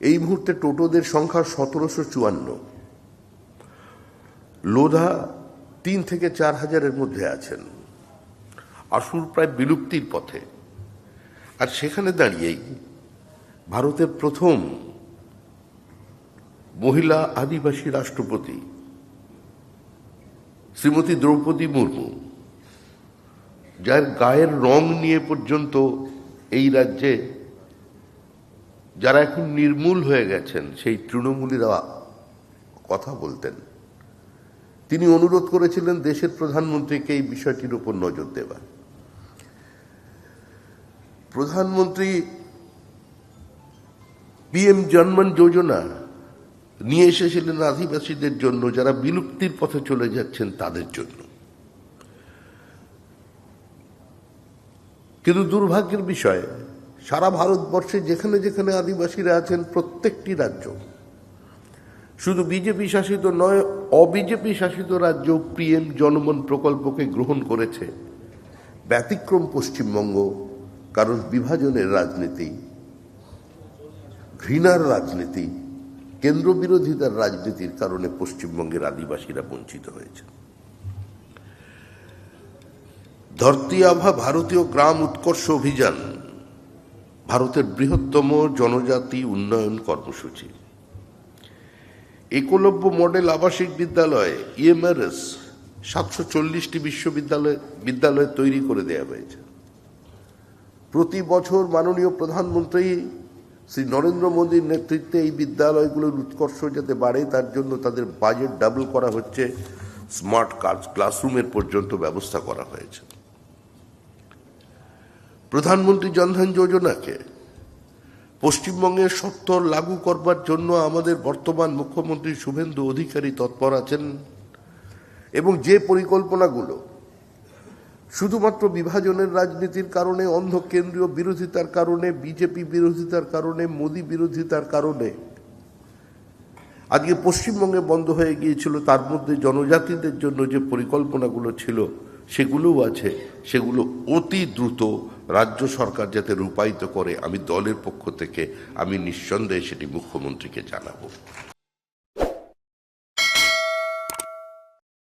এই মুহূর্তে টোটোদের সংখ্যা 1754। লোধা 3 থেকে 4 হাজারের মধ্যে আছেন। আসুর প্রায় বিলুপ্তির পথে। আর সেখানে দাঁড়িয়েই ভারতের প্রথম মহিলা আদিবাসী রাষ্ট্রপতি শ্রীমতী দ্রৌপদী মুর্মু, যার গায়ের রং নিয়ে পর্যন্ত এই রাজ্যে যারা এখন নির্মূল হয়ে গেছেন সেই তৃণমূলীরা কথা বলতেন, তিনি অনুরোধ করেছিলেন দেশের প্রধানমন্ত্রীকে এই বিষয়টির উপর নজর দেবার। প্রধানমন্ত্রী PM জনমন যোজনা নিয়ে এসেছিলেন আদিবাসীদের জন্য, যারা বিলুপ্তির পথে চলে যাচ্ছেন তাদের জন্য। কিন্তু দুর্ভাগ্যের বিষয়, সারা ভারতবর্ষে যেখানে যেখানে আদিবাসীরা আছেন প্রত্যেকটি রাজ্য, শুধু বিজেপি শাসিত নয় অবিজেপি শাসিত রাজ্য PM জনমন প্রকল্পকে গ্রহণ করেছে। ব্যতিক্রম পশ্চিমবঙ্গ, কারণ বিভাজনের রাজনীতি, ঘৃণার রাজনীতি, কেন্দ্র বিরোধিতার রাজনীতির কারণে পশ্চিমবঙ্গের আদিবাসীরা বঞ্চিত হয়েছে। ধরতি আভা ভারতীয় গ্রাম উৎকর্ষ অভিযান ভারতের বৃহত্তম জনজাতি উন্নয়ন কর্মসূচি। একলব্য মডেল আবাসিক বিদ্যালয় EMRS 740টি বিদ্যালয় তৈরি করে দেওয়া হয়েছে। প্রতি বছর মাননীয় প্রধানমন্ত্রী শ্রী নরেন্দ্র মোদীর নেতৃত্বে এই বিদ্যালয়গুলোর উৎকর্ষ যাতে বাড়ে তার জন্য তাদের বাজেট ডাবল করা হচ্ছে, স্মার্ট ক্লাসরুমের পর্যন্ত ব্যবস্থা করা হয়েছে। প্রধানমন্ত্রী জনধন যোজনাকে পশ্চিমবঙ্গে সত্তর লাগু করবার জন্য আমাদের বর্তমান মুখ্যমন্ত্রী শুভেন্দু অধিকারী তৎপর আছেন, এবং যে পরিকল্পনাগুলো শুধুমাত্র বিভাজনের রাজনীতির কারণে, অন্ধ কেন্দ্রীয় বিরোধিতার কারণে, বিজেপি বিরোধিতার কারণে, মোদী বিরোধিতার কারণে আজকে পশ্চিমবঙ্গে বন্ধ হয়ে গিয়েছিল, তার মধ্যে জনজাতিদের জন্য যে পরিকল্পনাগুলো ছিল সেগুলোও আছে। সেগুলো অতি দ্রুত রাজ্য সরকার যাতে রূপায়িত করে, আমি দলের পক্ষ থেকে আমি নিঃসন্দেহে সেটি মুখ্যমন্ত্রীকে জানাবো।